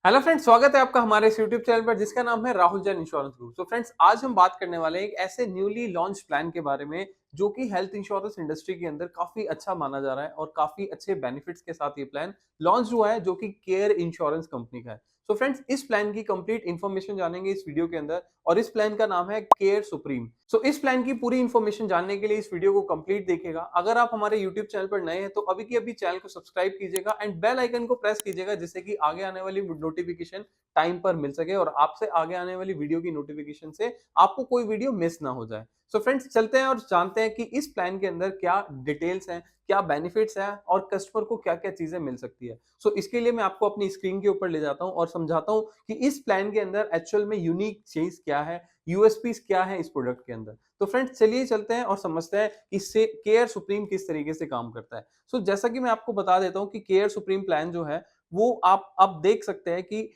Hello friends, स्वागत है आपका हमारे इस यूट्यूब चैनल पर जिसका नाम है राहुल जैन इंश्योरेंस ग्रुप। तो फ्रेंड्स, आज हम बात करने वाले हैं एक ऐसे न्यूली लॉन्च प्लान के बारे में जो कि हेल्थ इंश्योरेंस इंडस्ट्री के अंदर काफी अच्छा माना जा रहा है और काफी अच्छे बेनिफिट्स के साथ ये प्लान लॉन्च हुआ है, जो कि केयर इंश्योरेंस कंपनी का है। तो फ्रेंड्स, इस प्लान की कंप्लीट इन्फॉर्मेशन जानेंगे इस वीडियो के अंदर और इस प्लान का नाम है केयर सुप्रीम। सो इस प्लान की पूरी इन्फॉर्मेशन जानने के लिए इस वीडियो को कंप्लीट देखिएगा। अगर आप हमारे यूट्यूब चैनल पर नए हैं तो अभी की अभी चैनल को सब्सक्राइब कीजिएगा एंड बेल आइकन को प्रेस कीजिएगा, जिससे कि आगे आने वाली नोटिफिकेशन टाइम पर मिल सके और आपसे आगे आने वाली वीडियो की नोटिफिकेशन से आपको कोई वीडियो मिस ना हो जाए। सो फ्रेंड्स, चलते हैं और जानते हैं कि इस प्लान के अंदर क्या डिटेल्स हैं, क्या बेनिफिट्स हैं और कस्टमर को क्या-क्या चीजें मिल सकती है। सो इसके लिए मैं आपको अपनी स्क्रीन के ऊपर ले जाता हूं और समझाता हूं कि इस प्लान के अंदर एक्चुअल में यूनिक चीज क्या है, यूएसपीस क्या है इस प्रोडक्ट के अंदर। तो फ्रेंड्स, चलिए चलते हैं और समझते हैं इससे केयर सुप्रीम किस तरीके से काम करता है। सो जैसा कि मैं आपको बता देता हूं कि केयर सुप्रीम प्लान जो है वो आप अब देख सकते हैं कि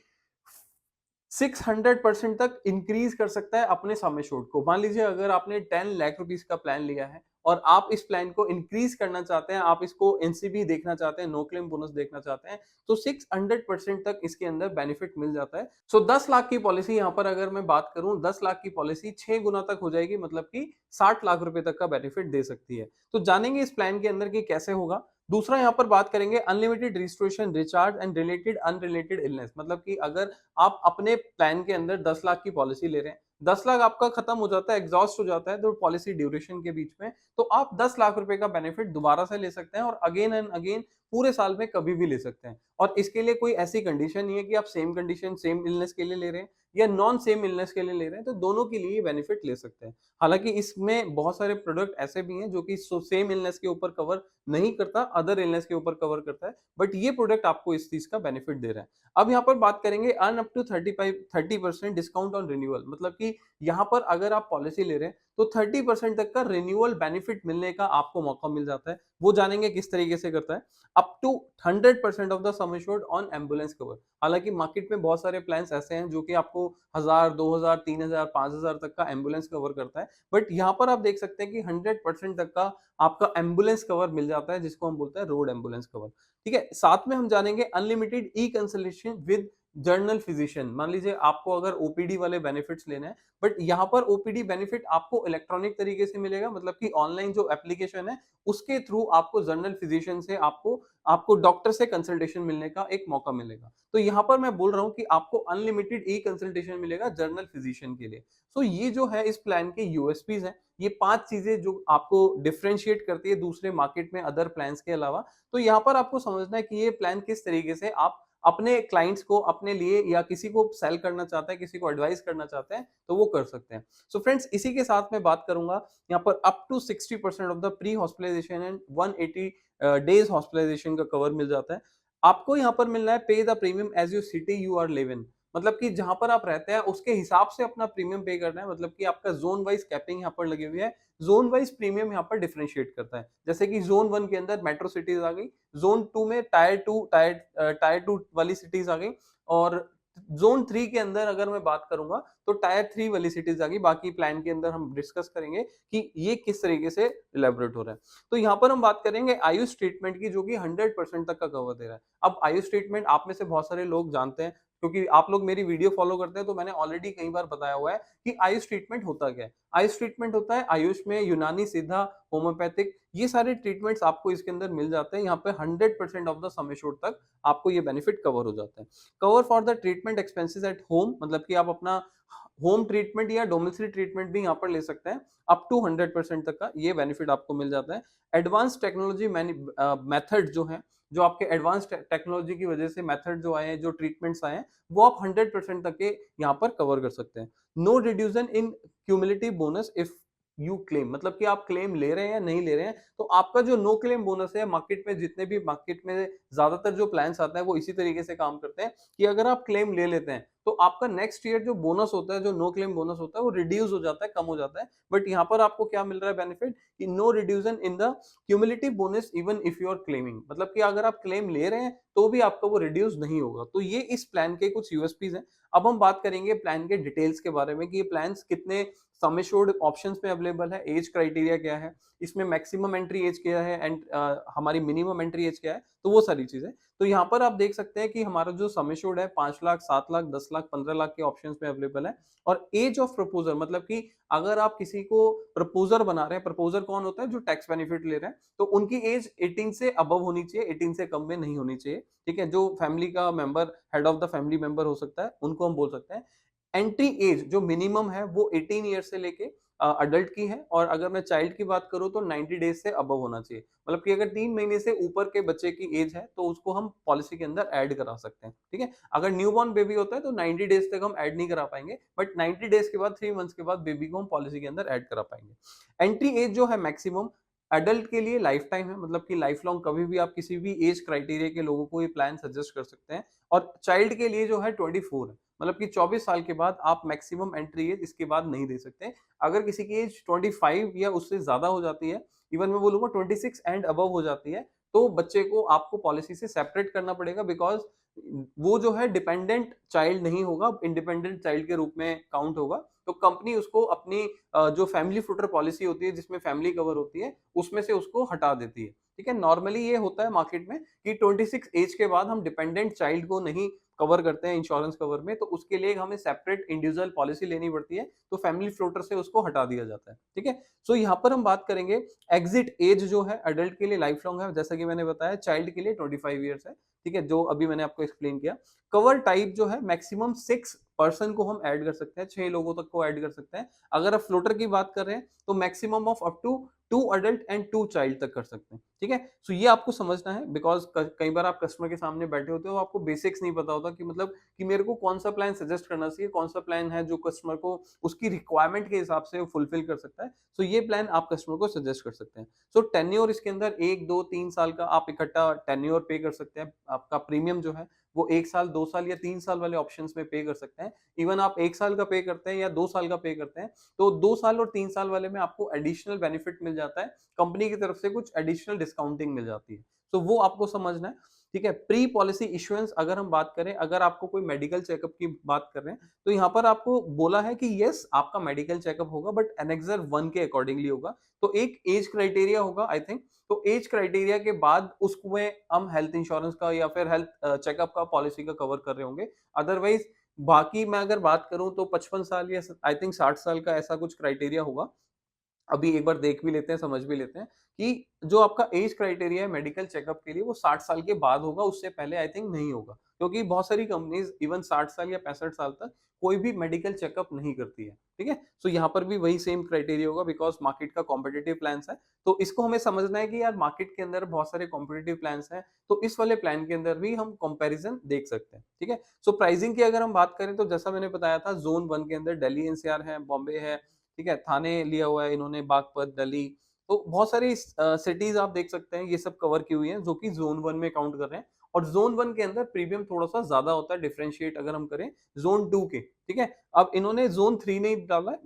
600% तक इंक्रीज कर सकता है अपने सम एश्योर्ड को। मान लीजिए अगर आपने 10 लाख रुपीस का प्लान लिया है और आप इस प्लान को इंक्रीज करना चाहते हैं, आप इसको एनसीबी देखना चाहते हैं, नो क्लेम बोनस देखना चाहते हैं, तो 600% तक इसके अंदर बेनिफिट मिल जाता है। सो 10 लाख की पॉलिसी यहां पर अगर मैं बात करूं, 10 लाख की पॉलिसी 6 गुना तक हो जाएगी, मतलब कि 60 लाख रुपए तक का बेनिफिट दे सकती है। तो जानेंगे इस प्लान के अंदर कि कैसे होगा। दूसरा यहां पर बात करेंगे unlimited registration recharge and related unrelated illness, मतलब कि अगर आप अपने प्लान के अंदर 10 लाख की पॉलिसी ले रहे हैं, 10 लाख आपका खत्म हो जाता है, एग्जॉस्ट हो जाता है तो पॉलिसी ड्यूरेशन के बीच में, तो आप 10 लाख रुपए का बेनिफिट दोबारा से ले सकते हैं और अगेन एंड अगेन पूरे साल में कभी भी ले सकते हैं। और इसके लिए कोई ऐसी कंडीशन नहीं है कि आप सेम कंडीशन सेम इलनेस के लिए ले रहे हैं या नॉन सेम इलनेस के लिए ले रहे हैं, तो दोनों के लिए बेनिफिट ले सकते हैं। हालांकि इसमें बहुत सारे प्रोडक्ट ऐसे भी हैं जो कि सेम इलनेस के ऊपर कवर नहीं करता, अदर इलनेस के ऊपर कवर करता है, बट ये प्रोडक्ट आपको इस चीज का बेनिफिट दे रहा है। अब यहाँ पर बात करेंगे earn up to 30% discount on renewal, मतलब कि यहाँ पर अगर आप पॉलिसी ले रहे हैं तो 30% तक का रिन्यूअल बेनिफिट मिलने का आपको मौका मिल जाता है। वो जानेंगे किस तरीके से करता है। Up to 100% off the sum assured on ambulance cover. हालांकि मार्केट में बहुत सारे प्लान्स ऐसे हैं जो कि आपको 1000, 2000, 3000, 5000 तक का एम्बुलेंस कवर करता है, बट यहाँ पर आप देख सकते हैं कि 100% तक का आपका एम्बुलेंस कवर मिल जाता है, जिसको हम बोलते हैं रोड एम्बुलेंस कवर। ठीक है, साथ में हम जानेंगे unlimited e consultation with journal physician. मान लीजिए आपको अगर ओपीडी वाले बेनिफिट्स लेने हैं, बट यहाँ पर ओपीडी बेनिफिट आपको इलेक्ट्रॉनिक तरीके से मिलेगा, मतलब कि ऑनलाइन जो एप्लीकेशन है उसके थ्रू आपको जर्नल फिजिशियन से आपको आपको डॉक्टर से कंसल्टेशन मिलने का एक मौका मिलेगा। तो यहाँ पर मैं बोल रहा हूँ कि आपको अनलिमिटेड ई कंसल्टेशन मिलेगा जर्नल फिजिशियन के लिए। सो ये जो है इस प्लान के यूएसपीज हैं, ये 5 चीजें जो आपको डिफरेंशिएट करती है दूसरे मार्केट में अदर प्लान्स के अलावा। तो यहाँ पर आपको समझना है कि ये प्लान किस तरीके से आप अपने क्लाइंट्स को अपने लिए या किसी को सेल करना चाहते हैं, किसी को एडवाइस करना चाहते हैं, तो वो कर सकते हैं। सो फ्रेंड्स, इसी के साथ मैं बात करूंगा यहाँ पर up to 60% of the pre hospitalisation and 180 days hospitalisation का कवर मिल जाता है। आपको यहाँ पर मिलना है pay the premium as you city you are living, मतलब कि जहां पर आप रहते हैं उसके हिसाब से अपना प्रीमियम पे करना है। मतलब कि आपका जोन वाइज कैपिंग यहाँ पर लगी हुई है, जोन वाइज प्रीमियम यहाँ पर डिफरेंशिएट करता है। जैसे कि जोन 1 के अंदर मेट्रो सिटीज आ गई, जोन 2 में टायर 2 वाली सिटीज आ गई, और जोन 3 के अंदर अगर मैं बात करूंगा तो टायर 3 वाली सिटीज आ गई। बाकी प्लान के अंदर हम डिस्कस करेंगे कि ये किस तरीके से इलेबोरेट हो रहा है। तो यहाँ पर हम बात करेंगे आयुष ट्रीटमेंट की, जो कि 100% तक का कवर दे रहा है। अब आयुष ट्रीटमेंट आप में से बहुत सारे लोग जानते हैं, क्योंकि आप लोग मेरी वीडियो फॉलो करते हैं, तो मैंने ऑलरेडी कई बार बताया हुआ है कि आयुष ट्रीटमेंट होता क्या है। आयुष ट्रीटमेंट होता है आयुष में यूनानी, सिद्धा, होम्योपैथिक, ये सारे ट्रीटमेंट्स आपको इसके अंदर मिल जाते हैं। यहाँ पे 100% ऑफ द सम एश्योर्ड तक आपको ये बेनिफिट कवर हो जाता है। Cover for the treatment expenses at home, मतलब कि आप अपना होम ट्रीटमेंट या डोमिसिलरी ट्रीटमेंट भी यहाँ पर ले सकते हैं। अप टू 100% तक का ये बेनिफिट आपको मिल जाता है। एडवांस टेक्नोलॉजी मेथड जो है, जो आपके एडवांस टेक्नोलॉजी की वजह से मेथड जो आए हैं, जो ट्रीटमेंट्स आए हैं, वो आप 100% तक के यहाँ पर कवर कर सकते हैं। No reduction in cumulative bonus if you claim, मतलब कि आप क्लेम ले रहे हैं या नहीं ले रहे हैं, तो आपका जो नो क्लेम बोनस है, मार्केट में जितने भी मार्केट में ज्यादातर जो प्लान्स आते हैं वो इसी तरीके से काम करते हैं कि अगर आप क्लेम ले लेते हैं तो आपका नेक्स्ट ईयर जो बोनस होता है, जो नो क्लेम बोनस होता है, वो रिड्यूस हो जाता है, कम हो जाता है। बट यहाँ पर आपको क्या मिल रहा है बेनिफिट, कि no reduction in the cumulative bonus even if you are claiming, मतलब कि अगर आप क्लेम ले रहे हैं तो भी आपका वो रिड्यूस नहीं होगा। तो ये इस प्लान के कुछ यूएसपीज हैं। अब हम बात करेंगे प्लान के डिटेल्स के बारे में कि ये प्लान्स कितने सम एश्योर्ड ऑप्शंस में अवेलेबल है, एज क्राइटेरिया क्या है, इसमें मैक्सिमम एंट्री एज क्या है एंड हमारी मिनिमम एंट्री एज क्या है, तो वो सारी चीजें। तो यहाँ पर आप देख सकते हैं कि हमारा जो सम एश्योर्ड है 5 लाख, 7 लाख, 10 लाख, 15 लाख के ऑप्शंस में अवेलेबल है। और एज ऑफ प्रपोजर मतलब कि अगर आप किसी को प्रपोजर बना रहे हैं, प्रपोजर कौन होता है, जो टैक्स बेनिफिट ले रहे हैं, तो उनकी एज 18 से अबव होनी चाहिए, 18 से कम में नहीं होनी चाहिए। ठीक है, जो फैमिली का member, head of the family member हो सकता है, उनको हम बोल सकते हैं। एंट्री एज जो मिनिमम है वो 18 ईयर से लेके अडल्ट की है, और अगर मैं चाइल्ड की बात करूं तो 90 डेज से अबव होना चाहिए। मतलब कि अगर 3 महीने से ऊपर के बच्चे की एज है तो उसको हम पॉलिसी के अंदर ऐड करा सकते हैं। ठीक है, अगर न्यूबॉर्न बेबी होता है तो 90 डेज तक हम ऐड नहीं करा पाएंगे, बट 90 डेज के बाद 3 मंथ्स के बाद बेबी को हम पॉलिसी के अंदर ऐड करा पाएंगे। एंट्री एज जो है मैक्सिमम एडल्ट के लिए लाइफ टाइम है, मतलब कि लाइफ लॉन्ग कभी भी आप किसी भी एज क्राइटेरिया के लोगों को ये प्लान सजेस्ट कर सकते हैं। और चाइल्ड के लिए जो है 24 है, मतलब कि 24 साल के बाद आप मैक्सिमम एंट्री एज इसके बाद नहीं दे सकते। अगर किसी की एज 25 या उससे ज्यादा हो जाती है, इवन मैं बोलूंगा 26 एंड अबव हो जाती है, तो बच्चे को आपको पॉलिसी से सेपरेट करना पड़ेगा, बिकॉज वो जो है डिपेंडेंट चाइल्ड नहीं होगा, इंडिपेंडेंट चाइल्ड के रूप में काउंट होगा। तो कंपनी उसको अपनी जो फैमिली फ्लूटर पॉलिसी होती है जिसमें फैमिली कवर होती है उसमें से उसको हटा देती है। ठीक है, नॉर्मली ये होता है मार्केट में कि 26 एज के बाद हम डिपेंडेंट चाइल्ड को नहीं कवर करते हैं इंश्योरेंस कवर में, तो उसके लिए हमें सेपरेट इंडिविजुअल पॉलिसी लेनी पड़ती है, तो फैमिली फ्लोटर से उसको हटा दिया जाता है। ठीक है, सो यहाँ पर हम बात करेंगे एग्जिट एज जो है अडल्ट के लिए लाइफ लॉन्ग है, जैसा कि मैंने बताया, चाइल्ड के लिए 25 ईयर्स है। ठीक है, जो अभी मैंने आपको एक्सप्लेन किया। कवर टाइप जो है मैक्सिमम 6 पर्सन को हम ऐड कर सकते हैं, 6 लोगों तक को ऐड कर सकते हैं। अगर आप फ्लोटर की बात कर रहे हैं तो maximum of up to 2 adult and 2 child तक कर सकते हैं। ठीक है, सो ये आपको समझना है, बिकॉज कई बार आप कस्टमर के सामने बैठे होते हो, आपको बेसिक्स नहीं पता होता कि मतलब कि मेरे को कौन सा प्लान सजेस्ट करना चाहिए, कौन सा प्लान है जो कस्टमर को उसकी रिक्वायरमेंट के हिसाब से फुलफिल कर सकता है। सो ये प्लान आप कस्टमर को सजेस्ट कर सकते हैं। सो टेन्योर इसके अंदर 1 2 3 साल का आप इकट्ठा टेन्योर पे कर सकते हैं। आपका प्रीमियम जो है वो 1 साल, 2 साल या 3 साल वाले ऑप्शन में पे कर सकते हैं। इवन आप 1 साल का पे करते हैं या 2 साल का पे करते हैं, तो 2 साल और 3 साल वाले में आपको एडिशनल बेनिफिट मिल जाता है, कंपनी की तरफ से कुछ एडिशनल डिस्काउंटिंग मिल जाती है। तो वो आपको समझना है। ठीक है, प्री पॉलिसी इश्यूएंस अगर हम बात करें, अगर आपको कोई मेडिकल चेकअप की बात कर रहे हैं, तो यहाँ पर आपको बोला है कि यस आपका मेडिकल चेकअप होगा, बट एनेक्सर 1 के अकॉर्डिंगली होगा। तो एक एज क्राइटेरिया होगा आई थिंक, तो एज क्राइटेरिया के बाद उसमें हम हेल्थ इंश्योरेंस का या फिर हेल्थ चेकअप का पॉलिसी का कवर कर रहे होंगे। अदरवाइज बाकी मैं अगर बात करूं तो 55 साल या आई थिंक 60 साल का ऐसा कुछ क्राइटेरिया होगा। अभी एक बार देख भी लेते हैं, समझ भी लेते हैं कि जो आपका एज क्राइटेरिया है मेडिकल चेकअप के लिए वो 60 साल के बाद होगा, उससे पहले आई थिंक नहीं होगा, क्योंकि बहुत सारी कंपनीज इवन 60 साल या 65 साल तक कोई भी मेडिकल चेकअप नहीं करती है। ठीक है, सो यहाँ पर भी वही सेम क्राइटेरिया होगा, बिकॉज मार्केट का कॉम्पिटेटिव प्लान्स है। तो इसको हमें समझना है कि यार मार्केट के अंदर बहुत सारे कॉम्पिटेटिव प्लान्स हैं, तो इस वाले प्लान के अंदर भी हम कंपैरिजन देख सकते हैं। ठीक है, सो प्राइसिंग की अगर हम बात करें तो जैसा मैंने बताया था, जोन 1 के अंदर दिल्ली एनसीआर है, बॉम्बे है, ठीक है, थाने लिया हुआ है इन्होंने, बागपत, दिल्ली, तो बहुत सारी सिटीज आप देख सकते हैं, ये सब कवर की हुई हैं जो कि जोन 1 में काउंट कर रहे हैं। और जोन 1 के अंदर प्रीमियम थोड़ा सा ज्यादा होता है, डिफरेंशिएट अगर हम करें जोन 2 के। ठीक है, अब इन्होंने जोन 3 नहीं डाला है,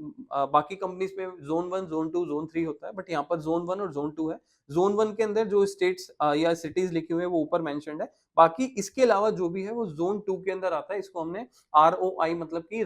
बाकी कंपनीज में जोन 1, जोन 2, जोन 3 होता है, बट यहाँ पर जोन 1 और जोन 2 है। जोन 1 के अंदर जो स्टेट्स या सिटीज लिखी हुई है वो ऊपर मेंशन्ड है, बाकी इसके अलावा जो भी है वो जोन 2 के अंदर आता है। इसको हमने ROI मतलब कि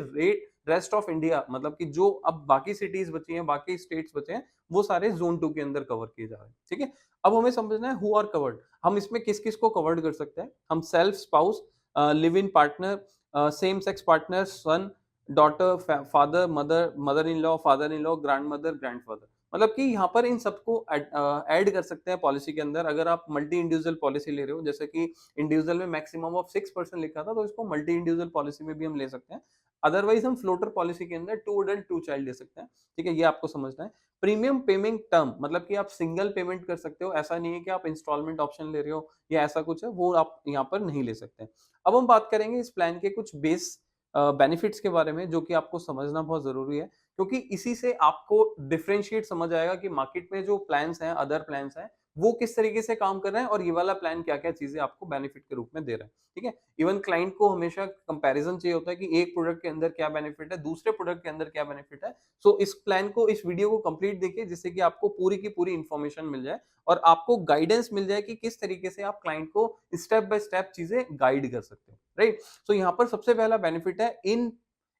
रेस्ट ऑफ इंडिया, मतलब कि जो अब बाकी सिटीज बची हैं, बाकी स्टेट्स बचे हैं, वो सारे जोन 2 के अंदर कवर किए जा रहे हैं। ठीक है, अब हमें समझना है हु आर कवर्ड, हम इसमें किस किस को कवर्ड कर सकते हैं। हम self, spouse, live in partner, same sex partner, son, daughter, father, mother, mother in law, father in law, grandmother, grandfather, मतलब कि यहाँ पर इन सबको ऐड कर सकते हैं पॉलिसी के अंदर। अगर आप मल्टी इंडिविजुअल पॉलिसी ले रहे हो, जैसे कि इंडिविजुअल में मैक्सिमम ऑफ 6% लिखा था, तो इसको मल्टी इंडिविजुअल पॉलिसी में भी हम ले सकते हैं। अदरवाइज हम फ्लोटर पॉलिसी के अंदर 2 अडल्ट 2 चाइल्ड ले सकते हैं। ठीक है, ये आपको समझना है। प्रीमियम पेमेंट टर्म मतलब कि आप सिंगल पेमेंट कर सकते हो, ऐसा नहीं है कि आप इंस्टॉलमेंट ऑप्शन ले रहे हो या ऐसा कुछ है, वो आप यहाँ पर नहीं ले सकते। अब हम बात करेंगे इस प्लान के कुछ बेस बेनिफिट्स के बारे में, जो कि आपको समझना बहुत जरूरी है, क्योंकि इसी से आपको डिफरेंशिएट समझ आएगा कि मार्केट में जो प्लान्स हैं, अदर प्लान्स हैं, वो किस तरीके से काम कर रहे हैं और ये वाला प्लान क्या क्या चीजें आपको बेनिफिट के रूप में दे रहा है। ठीक है, इवन क्लाइंट को हमेशा कंपैरिजन चाहिए होता है कि एक प्रोडक्ट के अंदर क्या बेनिफिट है, दूसरे प्रोडक्ट के अंदर क्या बेनिफिट है। सो इस प्लान को, इस वीडियो को कंप्लीट देखिए, जिससे कि आपको पूरी की पूरी इंफॉर्मेशन मिल जाए और आपको गाइडेंस मिल जाए कि किस तरीके से आप क्लाइंट को स्टेप बाय स्टेप चीजें गाइड कर सकते हो। राइट, सो यहाँ पर सबसे पहला बेनिफिट है इन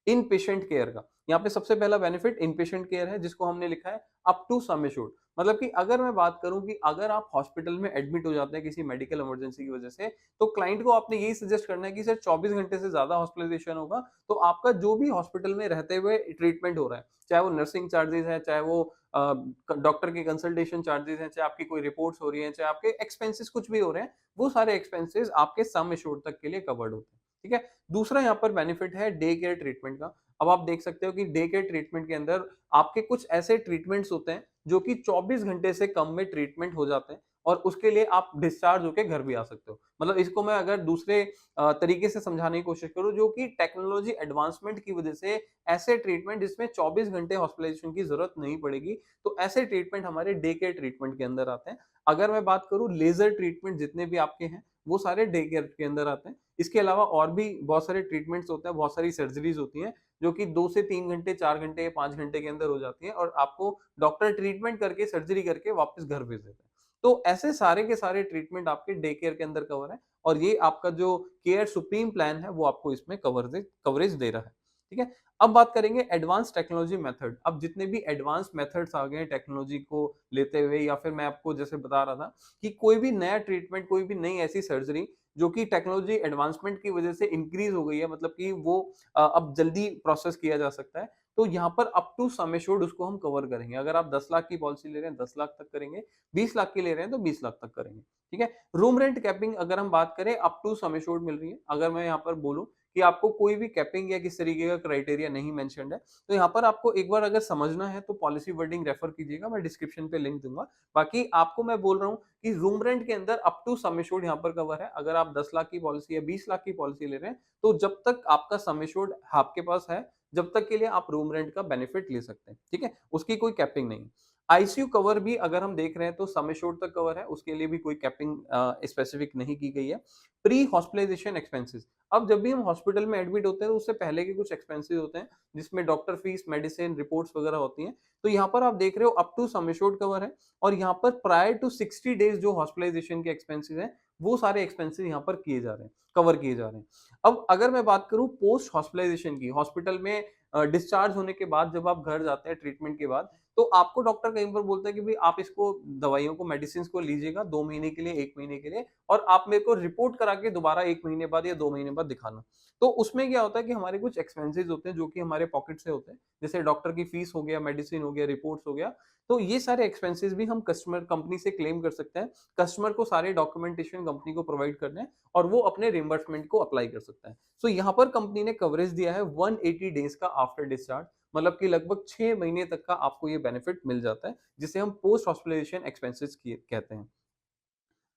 इन पेशेंट केयर का। यहाँ पे सबसे पहला बेनिफिट इन पेशेंट केयर है जिसको हमने लिखा है अप टू सम एश्योर्ड। मतलब कि अगर मैं बात करूँ कि अगर आप हॉस्पिटल में एडमिट हो जाते हैं किसी मेडिकल इमरजेंसी की वजह से, तो क्लाइंट को आपने यही सजेस्ट करना है कि सर 24 घंटे से ज़्यादा हॉस्पिटलाइजेशन होगा, तो आपका जो भी हॉस्पिटल में रहते हुए ट्रीटमेंट हो रहा है, चाहे वो नर्सिंग चार्जेज़ है, चाहे वो डॉक्टर के कंसल्टेशन चार्जेज़ हैं, चाहे आपकी कोई रिपोर्ट्स हो रही हैं, चाहे आपके एक्सपेंसेस कुछ भी हो रहे हैं, वो सारे एक्सपेंसेस आपके सम एश्योर्ड तक के लिए कवर्ड होते हैं। ठीक है? दूसरा यहाँ पर बेनिफिट है डे केयर ट्रीटमेंट का। अब आप देख सकते हो कि डे केयर ट्रीटमेंट के अंदर आपके कुछ ऐसे ट्रीटमेंट्स होते हैं जो कि 24 घंटे से कम में ट्रीटमेंट हो जाते हैं और उसके लिए आप डिस्चार्ज होके घर भी आ सकते हो। मतलब इसको मैं अगर दूसरे तरीके से समझाने की कोशिश करूँ, जो कि टेक्नोलॉजी एडवांसमेंट की वजह से ऐसे ट्रीटमेंट जिसमें 24 घंटे हॉस्पिटलाइजेशन की ज़रूरत नहीं पड़ेगी, तो ऐसे ट्रीटमेंट हमारे डे केयर ट्रीटमेंट के अंदर आते हैं। अगर मैं बात करूँ लेज़र ट्रीटमेंट जितने भी आपके हैं, वो सारे डे केयर के अंदर आते हैं। इसके अलावा और भी बहुत सारे ट्रीटमेंट्स होते हैं, बहुत सारी सर्जरीज़ होती हैं, जो कि 2 से 3 घंटे, 4 घंटे या 5 घंटे के अंदर हो जाती हैं और आपको डॉक्टर ट्रीटमेंट करके, सर्जरी करके वापस घर भेज देता है। तो ऐसे सारे के सारे ट्रीटमेंट आपके डे केयर के अंदर कवर है और ये आपका जो केयर सुप्रीम प्लान है, वो आपको इसमें कवरेज दे रहा है। ठीक है? अब बात करेंगे एडवांस टेक्नोलॉजी मेथड। अब जितने भी एडवांस मेथड्स आ गए हैं टेक्नोलॉजी को लेते हुए, या फिर मैं आपको जैसे बता रहा था कि कोई भी नया ट्रीटमेंट, कोई भी नई ऐसी सर्जरी जो कि टेक्नोलॉजी एडवांसमेंट की वजह से इंक्रीज हो गई है, मतलब कि वो अब जल्दी प्रोसेस किया जा सकता है, तो यहाँ पर अप टू सम एश्योर्ड उसको हम कवर करेंगे। अगर आप 10 लाख की पॉलिसी ले रहे हैं, 10 लाख तक करेंगे, 20 लाख की ले रहे हैं तो 20 लाख तक करेंगे। ठीक है? रूम रेंट कैपिंग अगर हम बात करें, अप टू सम एश्योर्ड मिल रही है। अगर मैं यहाँ पर बोलूँ कि आपको कोई भी कैपिंग या किस तरीके का क्राइटेरिया नहीं मेंशन्ड है, तो यहाँ पर आपको एक बार अगर समझना है तो पॉलिसी वर्डिंग रेफर कीजिएगा, मैं डिस्क्रिप्शन पे लिंक दूँगा। बाकी आपको मैं बोल रहा हूँ कि रूम रेंट के अंदर अप टू सम एश्योर्ड यहाँ पर कवर है। अगर आप 10 लाख की पॉलिसी या 20 लाख की पॉलिसी ले रहे हैं, तो जब तक आपका सम एश्योर्ड आपके पास है, जब तक के लिए आप रूम रेंट का बेनिफिट ले सकते हैं। ठीक है? उसकी कोई कैपिंग नहीं है। आईसीयू कवर भी अगर हम देख रहे हैं तो सम एश्योर्ड तक कवर है, उसके लिए भी कोई कैपिंग स्पेसिफिक नहीं की गई है। प्री हॉस्पिटलाइजेशन एक्सपेंसेस, अब जब भी हम हॉस्पिटल में एडमिट होते हैं तो उससे पहले के कुछ एक्सपेंसेस होते हैं जिसमें डॉक्टर फीस, मेडिसिन, रिपोर्ट्स वगैरह होती हैं। तो यहाँ पर आप देख रहे हो up to sum assured cover है और यहाँ पर प्रायर टू 60 डेज जो हॉस्पिटलाइजेशन के एक्सपेंसेस हैं, वो सारे एक्सपेंसेस यहाँ पर किए जा रहे हैं, कवर किए जा रहे हैं। अब अगर मैं बात करूँ पोस्ट हॉस्पिटलाइजेशन की, हॉस्पिटल में डिस्चार्ज होने के बाद जब आप घर जाते हैं ट्रीटमेंट के बाद, तो आपको डॉक्टर कहीं पर बोलता है कि भाई आप इसको दवाइयों को, मेडिसिन को लीजिएगा 2 महीने के लिए, 1 महीने के लिए, और आप मेरे को रिपोर्ट करा के दोबारा 1 महीने बाद या 2 महीने बाद दिखाना। तो उसमें क्या होता है कि हमारे कुछ एक्सपेंसेस होते हैं जो कि हमारे पॉकेट से होते हैं, जैसे डॉक्टर की फीस हो गया, मेडिसिन हो गया, रिपोर्ट्स हो गया। तो ये सारे एक्सपेंसेस भी हम कस्टमर कंपनी से क्लेम कर सकते हैं। कस्टमर को सारे डॉक्यूमेंटेशन कंपनी को प्रोवाइड करने हैं और वो अपने रिइंबर्समेंट को अप्लाई कर सकता है। सो यहाँ पर कंपनी ने कवरेज दिया है 180 डेज का आफ्टर डिस्चार्ज, मतलब कि लगभग 6 महीने तक का आपको ये बेनिफिट मिल जाता है, जिसे हम पोस्ट हॉस्पिटलाइजेशन एक्सपेंसेस कहते हैं।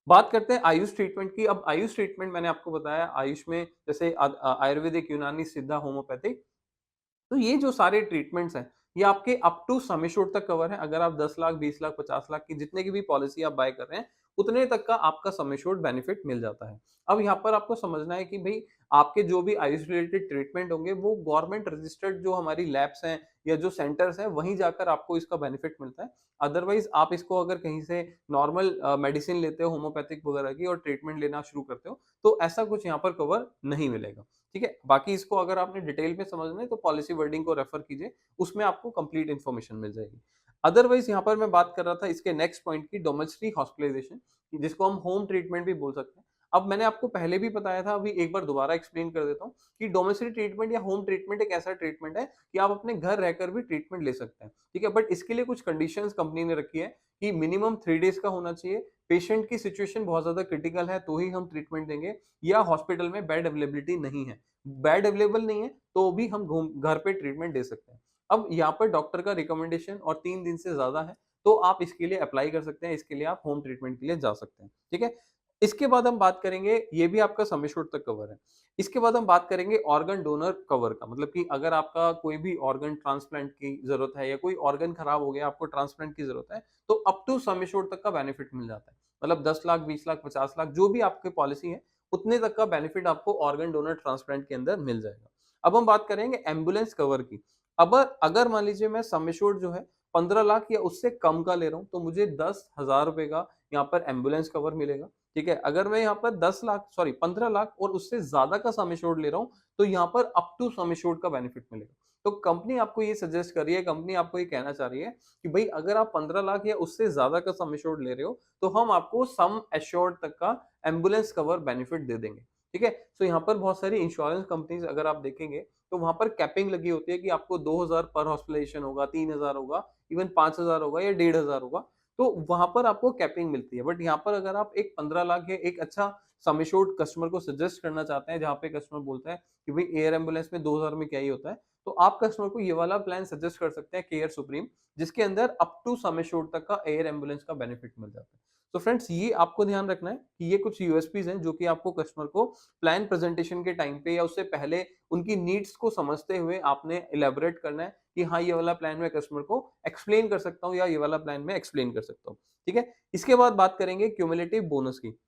बात करते हैं आयुष ट्रीटमेंट की। अब आयुष ट्रीटमेंट मैंने आपको बताया, आयुष में जैसे आयुर्वेदिक, यूनानी, सिद्धा, होम्योपैथिक, तो ये जो सारे ट्रीटमेंट्स हैं, ये आपके अप टू सम एश्योर्ड तक कवर है। अगर आप 10 लाख, 20 लाख, 50 लाख की जितने की भी पॉलिसी आप बाय कर रहे हैं, उतने तक का आपका सम एश्योर्ड बेनिफिट मिल जाता है। अब यहाँ पर आपको समझना है कि भई आपके जो भी आयुष रिलेटेड ट्रीटमेंट होंगे, वो गवर्नमेंट रजिस्टर्ड जो हमारी लैब्स हैं या जो सेंटर्स हैं, वहीं जाकर आपको इसका बेनिफिट मिलता है। अदरवाइज़ आप इसको अगर कहीं से नॉर्मल मेडिसिन लेते हो होम्योपैथिक वगैरह की और ट्रीटमेंट लेना शुरू करते हो, तो ऐसा कुछ यहाँ पर कवर नहीं मिलेगा। ठीक है? बाकी इसको अगर आपने डिटेल में समझना है तो पॉलिसी वर्डिंग को रेफर कीजिए, उसमें आपको कंप्लीट इन्फॉर्मेशन मिल जाएगी। अदरवाइज़ यहाँ पर मैं बात कर रहा था इसके नेक्स्ट पॉइंट की, डोमेस्टिक हॉस्पिटलाइजेशन, जिसको हम होम ट्रीटमेंट भी बोल सकते हैं। अब मैंने आपको पहले भी बताया था, अभी एक बार दोबारा एक्सप्लेन कर देता हूँ कि डोमेस्टिक ट्रीटमेंट या होम ट्रीटमेंट एक ऐसा ट्रीटमेंट है कि आप अपने घर रहकर भी ट्रीटमेंट ले सकते हैं। ठीक है? बट इसके लिए कुछ कंडीशंस कंपनी ने रखी है कि मिनिमम 3 डेज़ का होना चाहिए, पेशेंट की सिचुएशन बहुत ज़्यादा क्रिटिकल है तो ही हम ट्रीटमेंट देंगे, या हॉस्पिटल में बेड अवेलेबिलिटी नहीं है। बेड अवेलेबल नहीं है तो भी हम घूम घर पे ट्रीटमेंट दे सकते हैं। अब यहाँ पर डॉक्टर का रिकमेंडेशन और 3 दिन से ज़्यादा है, तो आप इसके लिए अप्लाई कर सकते हैं, इसके लिए आप होम ट्रीटमेंट के लिए जा सकते हैं। ठीक है? इसके बाद हम बात करेंगे, ये भी आपका सम एश्योर्ड तक कवर है। इसके बाद हम बात करेंगे ऑर्गन डोनर कवर का, मतलब कि अगर आपका कोई भी ऑर्गन ट्रांसप्लांट की ज़रूरत है या कोई ऑर्गन खराब हो गया, आपको ट्रांसप्लांट की ज़रूरत है, तो अप टू सम एश्योर्ड तक का बेनिफिट मिल जाता है। मतलब 10 लाख, 20 लाख, 50 लाख जो भी आपकी पॉलिसी है, उतने तक का बेनिफिट आपको ऑर्गन डोनर ट्रांसप्लांट के अंदर मिल जाएगा। अब हम बात करेंगे एम्बुलेंस कवर की। अब अगर मान लीजिए मैं सम एश्योर्ड जो है 15 लाख या उससे कम का ले रहा हूँ, तो मुझे ₹10,000 का यहाँ पर एम्बुलेंस कवर मिलेगा। ठीक है? अगर मैं यहाँ पर 10 लाख सॉरी 15 लाख और उससे ज़्यादा का सम एश्योर्ड ले रहा हूँ, तो यहाँ पर अप टू सम एश्योर्ड का बेनिफिट मिलेगा। तो कंपनी आपको ये सजेस्ट कर रही है, कंपनी आपको ये कहना चाह रही है कि भई अगर आप 15 लाख या उससे ज़्यादा का सम एश्योर्ड ले रहे हो, तो हम आपको सम एश्योर्ड तक का एम्बुलेंस कवर बेनिफिट दे देंगे। ठीक है? तो यहाँ पर बहुत सारी इंश्योरेंस कंपनीज़ अगर आप देखेंगे, तो वहाँ पर कैपिंग लगी होती है कि आपको 2000 पर हॉस्पिटलाइजेशन होगा, 3000 होगा, इवन 5000 होगा या 1500 होगा। तो वहाँ पर आपको कैपिंग मिलती है। बट यहाँ पर अगर आप एक 15 लाख या एक अच्छा सम एश्योर्ड कस्टमर को सजेस्ट करना चाहते हैं, जहाँ पे कस्टमर बोलता है कि भई एयर एम्बुलेंस में 2000 में क्या ही होता है, तो आप कस्टमर को ये वाला प्लान सजेस्ट कर सकते हैं केयर सुप्रीम, जिसके अंदर अप टू सम एश्योर्ड तक का एयर एम्बुलेंस का बेनिफिट मिल जाता है। तो फ्रेंड्स ये आपको ध्यान रखना है कि ये कुछ यूएसपीज़ हैं जो कि आपको कस्टमर को प्लान प्रेजेंटेशन के टाइम पे या उससे पहले उनकी नीड्स को समझते हुए आपने इलैबोरेट करना है कि हाँ, ये वाला प्लान मैं कस्टमर को एक्सप्लेन कर सकता हूँ या ये वाला प्लान मैं एक्सप्लेन कर सकता हूँ। ठीक है? इसके बाद बात करेंगे क्युमुलेटिव बोनस की।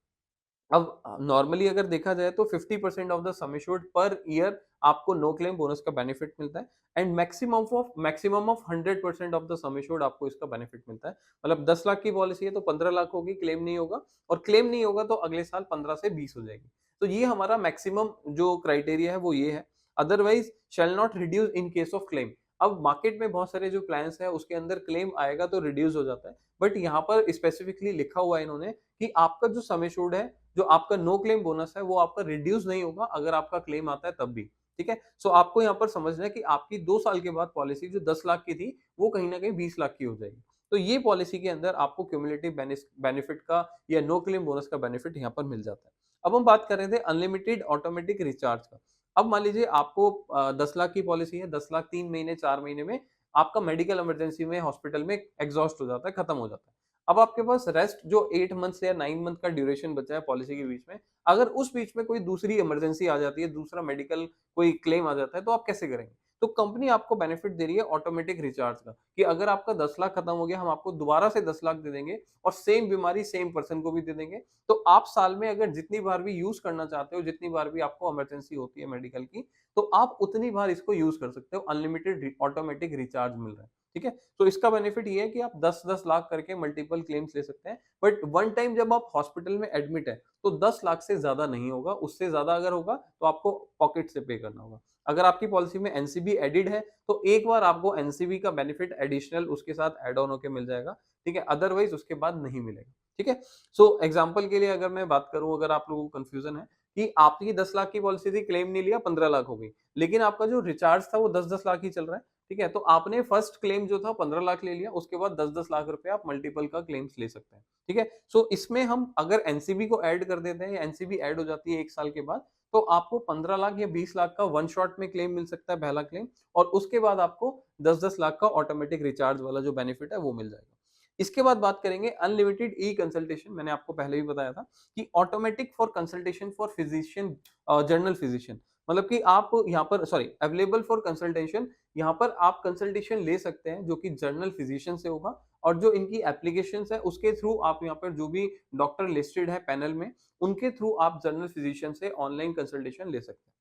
अब नॉर्मली अगर देखा जाए तो 50% of the sum assured per year आपको नो क्लेम बोनस का बेनिफिट मिलता है and maximum of 100% off the sum assured आपको इसका बेनिफिट मिलता है। मतलब 10 लाख की पॉलिसी है तो 15 लाख होगी, क्लेम नहीं होगा और क्लेम नहीं होगा तो अगले साल 15 से 20 हो जाएगी। तो ये हमारा मैक्सिमम जो क्राइटेरिया है वो ये है। Otherwise shall not reduce in case of claim. अब मार्केट में बहुत सारे जो प्लान्स है उसके अंदर क्लेम आएगा तो रिड्यूस हो जाता है। बट यहाँ पर स्पेसिफिकली लिखा हुआ है इन्होंने कि आपका जो सम एश्योर्ड है, जो आपका नो क्लेम बोनस है वो आपका रिड्यूस नहीं होगा अगर आपका क्लेम आता है तब भी। ठीक है? सो आपको यहाँ पर समझना है कि आपकी 2 साल के बाद पॉलिसी जो 10 लाख की थी, वो कहीं न कहीं 20 लाख की हो जाएगी। तो ये पॉलिसी के अंदर आपको क्युमुलेटिव बेनिफिट का या नो क्लेम बोनस का बेनिफिट यहाँ पर मिल जाता है। अब हम बात कर रहे थे अनलिमिटेड ऑटोमेटिक रिचार्ज का। अब मान लीजिए आपको 10 लाख की पॉलिसी है, 10 लाख 3 महीने, 4 महीने में आपका मेडिकल इमरजेंसी में हॉस्पिटल में एग्ज़ॉस्ट हो जाता है, खत्म हो जाता है। अब आपके पास रेस्ट जो 8 मंथ्स या 9 मंथ का ड्यूरेशन बचा है पॉलिसी के बीच में, अगर उस बीच में कोई दूसरी इमरजेंसी आ जाती है, दूसरा मेडिकल कोई क्लेम आ जाता है, तो आप कैसे करेंगे? तो कंपनी आपको बेनिफिट दे रही है ऑटोमेटिक रिचार्ज का कि अगर आपका 10 लाख खत्म हो गया, हम आपको दोबारा से 10 लाख दे देंगे और सेम बीमारी सेम पर्सन को भी दे देंगे। तो आप साल में अगर जितनी बार भी यूज़ करना चाहते हो, जितनी बार भी आपको इमरजेंसी होती है मेडिकल की, तो आप उतनी बार इसको यूज़ कर सकते हो। अनलिमिटेड ऑटोमेटिक रिचार्ज मिल रहा है। ठीक है? तो इसका बेनिफिट ये है कि आप 10-10 लाख करके मल्टीपल क्लेम्स ले सकते हैं। बट वन टाइम जब आप हॉस्पिटल में एडमिट है, तो 10 लाख से ज़्यादा नहीं होगा, उससे ज़्यादा अगर होगा तो आपको पॉकेट से पे करना होगा। अगर आपकी पॉलिसी में एनसीबी एडेड है, तो एक बार आपको एनसीबी का बेनिफिट एडिशनल उसके साथ ऐड ऑन होके मिल जाएगा, ठीक है? अदरवाइज़ उसके बाद नहीं मिलेगा, ठीक है? सो एग्ज़ाम्पल के लिए अगर मैं बात करूँ, अगर आप लोगों को कन्फ्यूज़न है कि आपकी 10 लाख की पॉलिसी थी, क्लेम नहीं लिया, 15 लाख हो गई, लेकिन आपका जो रिचार्ज था वो 10-10 लाख ही चल रहा है, ठीक है? तो आपने फर्स्ट क्लेम जो था 15 लाख ले लिया, उसके बाद 10-10 लाख रुपए आप मल्टीपल का क्लेम्स ले सकते हैं, ठीक है? सो इसमें हम अगर एनसीबी को ऐड कर देते हैं या एनसीबी ऐड हो जाती है 1 साल के बाद, तो आपको 15 लाख या 20 लाख का वन शॉट में क्लेम मिल सकता है, पहला क्लेम, और उसके बाद आपको 10-10 लाख का ऑटोमेटिक रिचार्ज वाला जो बेनिफिट है वो मिल जाएगा। इसके बाद बात करेंगे अनलिमिटेड ई कंसल्टेशन। मैंने आपको पहले भी बताया था कि automatic for consultation for physician, general physician, मतलब कि आप यहाँ पर सॉरी अवेलेबल फॉर कंसल्टेशन, यहाँ पर आप कंसल्टेशन ले सकते हैं जो कि जर्नल फिजिशियन से होगा, और जो इनकी एप्लीकेशंस है उसके थ्रू आप यहाँ पर जो भी डॉक्टर लिस्टेड है पैनल में, उनके थ्रू आप जर्नल फिजिशियन से ऑनलाइन कंसल्टेशन ले सकते हैं,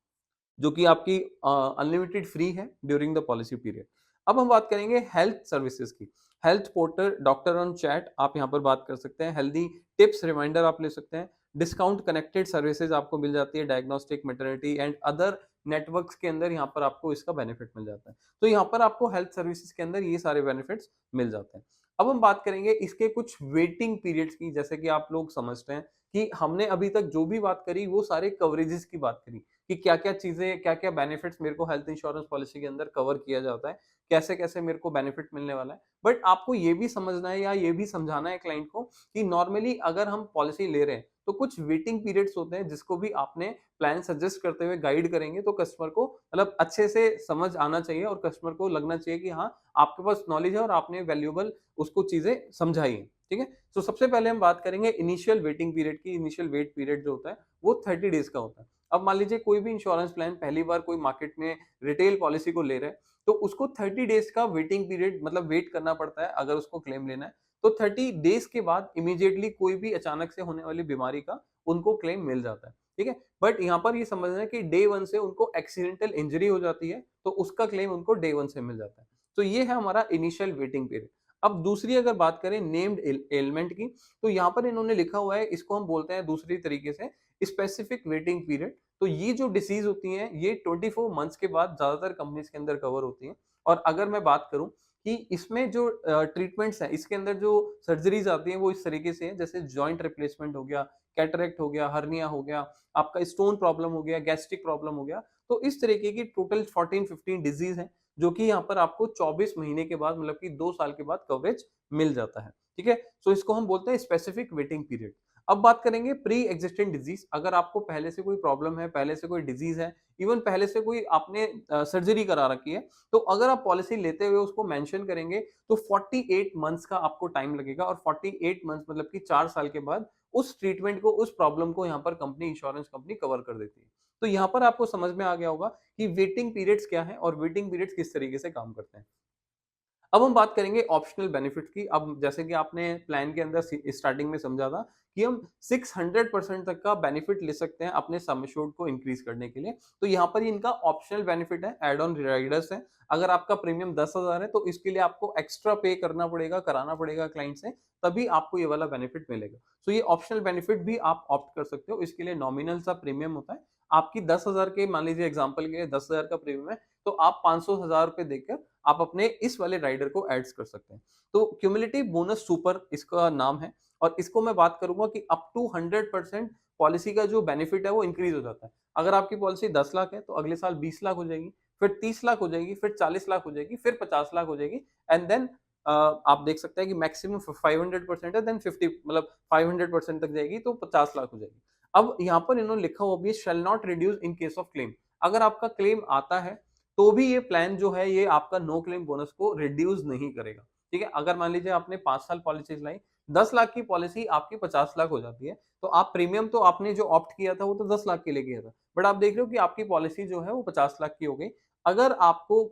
जो कि आपकी अनलिमिटेड फ्री है ड्यूरिंग द पॉलिसी पीरियड। अब हम बात करेंगे हेल्थ सर्विसेज की। Health portal, doctor on chat आप यहाँ पर बात कर सकते हैं, हेल्दी टिप्स रिमाइंडर आप ले सकते हैं, डिस्काउंट कनेक्टेड सर्विसेज आपको मिल जाती है, diagnostic, maternity and other networks के अंदर यहाँ पर आपको इसका बेनिफिट मिल जाता है। तो यहाँ पर आपको हेल्थ सर्विसेज के अंदर ये सारे बेनिफिट्स मिल जाते हैं। अब हम बात करेंगे इसके कुछ वेटिंग पीरियड्स की। जैसे कि आप लोग समझते हैं कि हमने अभी तक जो भी बात करी वो सारे कवरेजेस की बात करी कि क्या-क्या चीज़ें, क्या-क्या बेनिफिट्स मेरे को हेल्थ इंश्योरेंस पॉलिसी के अंदर कवर किया जाता है, कैसे-कैसे मेरे को बेनिफिट मिलने वाला है। बट आपको ये भी समझना है या ये भी समझाना है क्लाइंट को कि नॉर्मली अगर हम पॉलिसी ले रहे हैं, तो कुछ वेटिंग पीरियड्स होते हैं जिसको भी आपने प्लान सजेस्ट करते हुए गाइड करेंगे, तो कस्टमर को मतलब अच्छे से समझ आना चाहिए और कस्टमर को लगना चाहिए कि हाँ, आपके पास नॉलेज है और आपने वैल्यूएबल उसको चीज़ें समझाई हैं, ठीक है? तो सबसे पहले हम बात करेंगे इनिशियल वेटिंग पीरियड की। इनिशियल वेट पीरियड जो होता है, वो 30 डेज़ का होता है। अब मान लीजिए कोई भी इंश्योरेंस प्लान पहली बार कोई मार्केट में रिटेल पॉलिसी को ले रहा है, तो उसको 30 डेज़ का वेटिंग पीरियड मतलब वेट करना पड़ता है अगर उसको क्लेम लेना है। तो 30 डेज़ के बाद इमीडिएटली कोई भी अचानक से होने वाली बीमारी का उनको क्लेम मिल जाता है, ठीक है? बट यहाँ पर ये समझना है कि डे 1 से उनको एक्सीडेंटल इंजरी हो जाती है, तो उसका क्लेम उनको डे 1 से मिल जाता है। तो ये है हमारा इनिशियल वेटिंग पीरियड। अब दूसरी अगर बात करें नेम्ड एलिमेंट की, तो यहाँ पर इन्होंने लिखा हुआ है, इसको हम बोलते हैं दूसरी तरीके से स्पेसिफिक वेटिंग पीरियड। तो ये जो डिसीज होती हैं ये 24 मंथ्स के बाद ज्यादातर कंपनीज के अंदर कवर होती हैं। और अगर मैं बात करूं कि इसमें जो ट्रीटमेंट्स हैं, इसके अंदर जो सर्जरीज आती हैं वो इस तरीके से है, जैसे जॉइंट रिप्लेसमेंट हो गया, कैटरेक्ट हो गया, हर्निया हो गया, आपका स्टोन प्रॉब्लम हो गया, गैस्ट्रिक प्रॉब्लम हो गया। तो इस तरीके की टोटल 14-15 डिजीज है जो कि यहाँ पर आपको 24 महीने के बाद मतलब कि 2 साल के बाद कवरेज मिल जाता है। ठीक है, सो इसको हम बोलते हैं स्पेसिफिक वेटिंग पीरियड। अब बात करेंगे प्री एग्जिस्टिंग डिजीज। अगर आपको पहले से कोई प्रॉब्लम है, पहले से कोई डिजीज है, इवन पहले से कोई आपने सर्जरी करा रखी है, तो अगर आप पॉलिसी लेते हुए उसको मेंशन करेंगे तो 48 मंथ्स का आपको टाइम लगेगा। और 48 मंथ्स मतलब कि 4 साल के बाद उस ट्रीटमेंट को, उस प्रॉब्लम को यहाँ पर कंपनी, इंश्योरेंस कंपनी कवर कर देती है। तो यहाँ पर आपको समझ में आ गया होगा कि वेटिंग पीरियड्स क्या है और वेटिंग पीरियड्स किस तरीके से काम करते हैं। अब हम बात करेंगे ऑप्शनल बेनिफिट की। अब जैसे कि आपने प्लान के अंदर स्टार्टिंग में समझा था कि हम 600% तक का बेनिफिट ले सकते हैं अपने सम एश्योर्ड को इंक्रीज करने के लिए। तो यहाँ पर इनका ऑप्शनल बेनिफिट है, एड ऑन राइडर्स है। अगर आपका प्रीमियम 10,000 है तो इसके लिए आपको एक्स्ट्रा पे करना पड़ेगा, कराना पड़ेगा क्लाइंट से, तभी आपको ये वाला बेनिफिट मिलेगा। तो ये ऑप्शनल बेनिफिट भी आप ऑप्ट कर सकते हो। इसके लिए नॉमिनल सा प्रीमियम होता है। आपकी 10,000 के, मान लीजिए एग्जाम्पल के लिए 10,000 का प्रीमियम है, तो आप 500,000 रुपए देकर आप अपने इस वाले राइडर को एड्स कर सकते हैं। तो क्यूमुलेटिव बोनस सुपर इसका नाम है। और इसको मैं बात करूंगा कि अप टू 100% पॉलिसी का जो बेनिफिट है वो इंक्रीज हो जाता है। अगर आपकी पॉलिसी 10 लाख है तो अगले साल 20 लाख हो जाएगी, फिर 30 लाख हो जाएगी, फिर 40 लाख हो जाएगी, फिर 50 लाख हो जाएगी। एंड देन आप देख सकते हैं कि मैक्सिमम 500% है, देन 50 मतलब 500% तक जाएगी तो 50 लाख हो जाएगी। अब यहाँ पर इन्होंने लिखा हुआ भी, shall not reduce in case of claim. अगर आपका क्लेम आता है तो भी ये प्लान जो है ये आपका नो क्लेम बोनस को रिड्यूस नहीं करेगा। ठीक है, अगर मान लीजिए आपने 5 साल पॉलिसी लाई, 10 लाख की पॉलिसी आपकी 50 लाख हो जाती है, तो आप प्रीमियम तो आपने जो ऑप्ट किया था वो तो 10 लाख के लिए किया था, बट आप देख रहे हो कि आपकी पॉलिसी जो है वो 50 लाख की हो गई। अगर आपको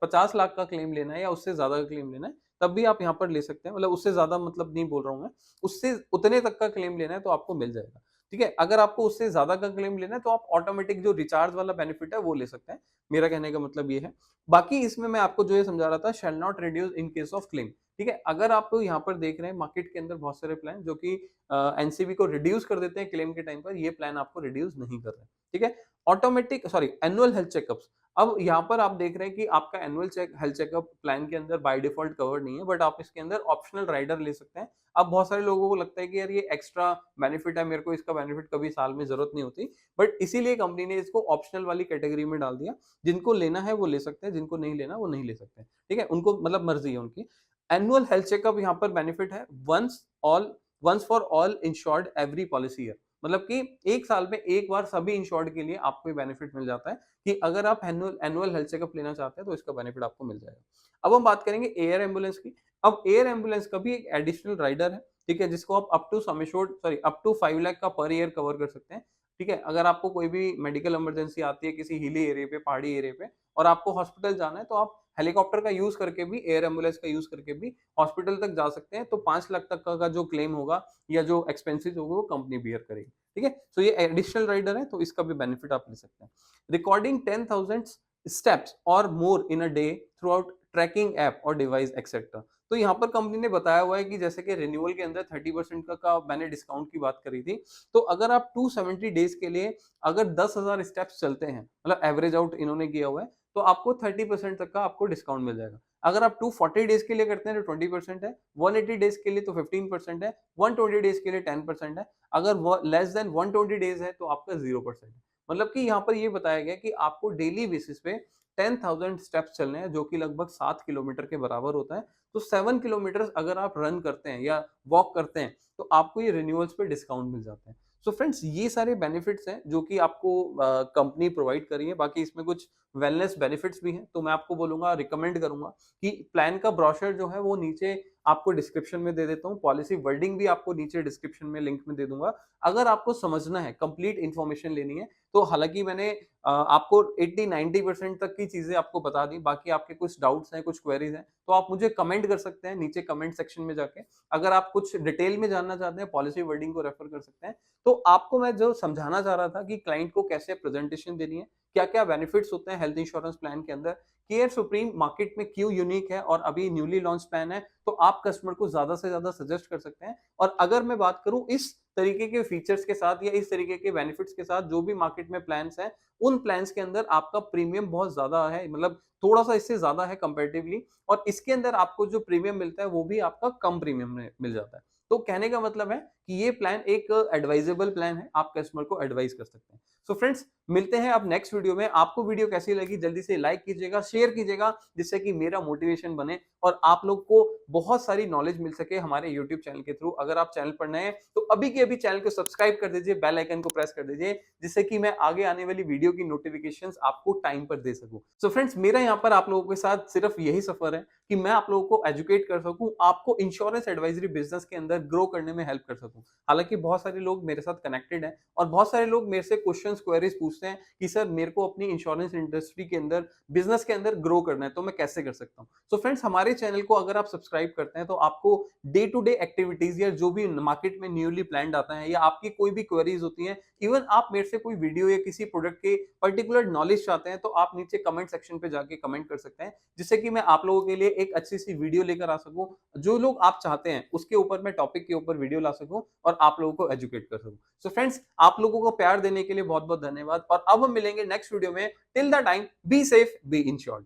50 लाख का क्लेम लेना है या उससे ज्यादा का क्लेम लेना है, तब भी आप यहाँ पर ले सकते हैं। मतलब उससे ज्यादा मतलब नहीं बोल रहा हूँ मैं, उससे उतने तक का क्लेम लेना है तो आपको मिल जाएगा। ठीक है, अगर आपको उससे ज्यादा का क्लेम लेना है तो आप ऑटोमेटिक जो रिचार्ज वाला बेनिफिट है वो ले सकते हैं। मेरा कहने का मतलब ये है। बाकी इसमें मैं आपको जो ये समझा रहा था, shall not reduce in case of claim. ठीक है, अगर आप यहाँ पर देख रहे हैं मार्केट के अंदर बहुत सारे प्लान जो कि एनसीबी को रिड्यूस कर देते हैं क्लेम के टाइम पर, ये प्लान आपको रिड्यूस नहीं कर रहे हैं। ठीक है, automatic sorry annual health checkups. अब यहाँ पर आप देख रहे हैं कि आपका एनुअल हेल्थ चेकअप प्लान के अंदर बाय डिफॉल्ट कवर नहीं है, बट आप इसके अंदर ऑप्शनल राइडर ले सकते हैं। अब बहुत सारे लोगों को लगता है कि यार ये एक्स्ट्रा बेनिफिट है, मेरे को इसका बेनिफिट कभी साल में जरूरत नहीं होती, बट इसीलिए कंपनी ने इसको ऑप्शनल वाली कैटेगरी में डाल दिया। जिनको लेना है वो ले सकते हैं, जिनको नहीं लेना वो नहीं ले सकते। ठीक है, उनको मतलब मर्जी है उनकी। एनुअल हेल्थ चेकअप यहाँ पर बेनिफिट है once for all insured every policy year. मतलब कि एक साल में एक बार सभी इंश्योर्ड के लिए आपको बेनिफिट मिल जाता है कि अगर आप एनुअल हेल्थ चेकअप लेना चाहते हैं तो इसका बेनिफिट आपको मिल जाएगा। अब हम बात करेंगे एयर एम्बुलेंस की। अब एयर एम्बुलेंस का भी एक एडिशनल राइडर है। ठीक है, जिसको आप up to sum assured sorry up to 5 lakh का पर ईयर कवर कर सकते हैं। ठीक है, अगर आपको कोई भी मेडिकल इमरजेंसी आती है किसी हिली एरिया पे, पहाड़ी एरिया पे, और आपको हॉस्पिटल जाना है, तो आप हेलीकॉप्टर का यूज करके भी, एयर एम्बुलेंस का यूज करके भी हॉस्पिटल तक जा सकते हैं। तो 5 लाख तक का जो क्लेम होगा या जो एक्सपेंसेस होगा वो कंपनी बियर करेगी। ठीक है, तो ये एडिशनल राइडर है, तो इसका भी बेनिफिट आप ले सकते हैं। रिकॉर्डिंग 10,000 स्टेप्स और more in a day through out tracking app और डिवाइस एक्सेट्रा। तो यहाँ पर कंपनी ने बताया हुआ है कि जैसे कि रिन्यूअल के अंदर 30% का मैंने डिस्काउंट की बात करी थी। तो अगर आप 270 डेज के लिए अगर 10,000 स्टेप्स चलते हैं, मतलब एवरेज आउट इन्होंने किया हुआ है, तो आपको 30% तक का आपको डिस्काउंट मिल जाएगा। अगर आप 240 डेज के लिए करते हैं तो 20% है, 180 डेज के लिए तो 15% है, 120 डेज के लिए 10% है, अगर लेस देन 120 डेज है तो आपका 0% है। मतलब कि यहाँ पर ये बताया गया कि आपको डेली बेसिस पे 10,000 स्टेप्स चलने हैं, जो कि लगभग 7 किलोमीटर के बराबर होता है। तो 7 किलोमीटर अगर आप रन करते हैं या वॉक करते हैं तो आपको ये रिन्यूअल्स पे डिस्काउंट मिल जाते हैं। सो फ्रेंड्स, ये सारे बेनिफिट्स हैं जो कि आपको कंपनी प्रोवाइड कर रही है। बाकी इसमें कुछ वेलनेस बेनिफिट्स भी हैं, तो मैं आपको बोलूंगा, रिकमेंड करूंगा कि प्लान का ब्रोशर जो है वो नीचे आपको डिस्क्रिप्शन में दे देता हूँ। पॉलिसी वर्डिंग भी आपको नीचे डिस्क्रिप्शन में लिंक में दे दूंगा। अगर आपको समझना है, कंप्लीट इन्फॉर्मेशन लेनी है, तो हालांकि मैंने आपको 80-90% तक की चीजें आपको बता दी। बाकी आपके कुछ डाउट्स हैं, कुछ क्वेरीज हैं, तो आप मुझे कमेंट कर सकते हैं नीचे कमेंट सेक्शन में जाके। अगर आप कुछ डिटेल में जानना चाहते हैं, पॉलिसी वर्डिंग को रेफर कर सकते हैं। तो आपको मैं जो समझाना चाह रहा था कि क्लाइंट को कैसे प्रेजेंटेशन देनी है, क्या क्या बेनिफिट्स होते हैं हेल्थ इंश्योरेंस प्लान के अंदर, केयर सुप्रीम मार्केट में क्यों यूनिक है और अभी न्यूली लॉन्च प्लान है, तो आप कस्टमर को ज्यादा से ज्यादा सजेस्ट कर सकते हैं। और अगर मैं बात करूं इस तरीके के फीचर्स के साथ या इस तरीके के बेनिफिट्स के साथ जो भी मार्केट में प्लान्स हैं, उन प्लान्स के अंदर आपका प्रीमियम बहुत ज्यादा है, मतलब थोड़ा सा इससे ज्यादा है कंपैरेटिवली, और इसके अंदर आपको जो प्रीमियम मिलता है वो भी आपका कम प्रीमियम में मिल जाता है। तो कहने का मतलब है कि ये प्लान एक एडवाइजेबल प्लान है, आप कस्टमर को एडवाइस कर सकते हैं। सो फ्रेंड्स, मिलते हैं अब नेक्स्ट वीडियो में। आपको वीडियो कैसी लगी जल्दी से लाइक कीजिएगा, शेयर कीजिएगा, जिससे कि मेरा मोटिवेशन बने और आप लोग को बहुत सारी नॉलेज मिल सके हमारे यूट्यूब चैनल के थ्रू। अगर आप चैनल पर नए हैं तो अभी के अभी चैनल को सब्सक्राइब कर दीजिए, बेल आइकन को प्रेस कर दीजिए, जिससे कि मैं आगे आने वाली वीडियो की नोटिफिकेशंस आपको टाइम पर दे सकूं। सो फ्रेंड्स, मेरा यहाँ पर आप लोगों के साथ सिर्फ यही सफर है कि मैं आप लोगों को एजुकेट कर सकूं, आपको इंश्योरेंस एडवाइजरी बिजनेस के अंदर ग्रो करने में हेल्प कर सकूं। हालांकि बहुत सारे लोग मेरे साथ कनेक्टेड हैं और बहुत सारे लोग मेरे से क्वेश्चंस क्वेरीज पूछते हैं कि सर मेरे को अपनी इंश्योरेंस इंडस्ट्री के अंदर बिजनेस के अंदर ग्रो करना है, तो मैं कैसे कर सकता हूं। सो फ्रेंड्स, हमारे चैनल को अगर आप सब्सक्राइब करते हैं तो आपको डे टू डे एक्टिविटीज या जो भी मार्केट में न्यूली प्लान्ड आता है या आपकी कोई भी क्वेरीज होती हैं, इवन आप मेरे से कोई वीडियो या किसी प्रोडक्ट के पर्टिकुलर नॉलेज चाहते हैं, तो आप नीचे कमेंट सेक्शन पे जाके कमेंट कर सकते हैं, जिससे कि मैं आप लोगों के लिए एक अच्छी सी वीडियो लेकर आ सकूं, जो लोग आप चाहते हैं उसके ऊपर मैं टॉपिक के ऊपर वीडियो ला सकूं और आप लोगों को एजुकेट कर सकूं। सो फ्रेंड्स, आप लोगों को प्यार देने के लिए बहुत बहुत धन्यवाद और अब हम मिलेंगे नेक्स्ट वीडियो में। Till the time, be safe, be insured.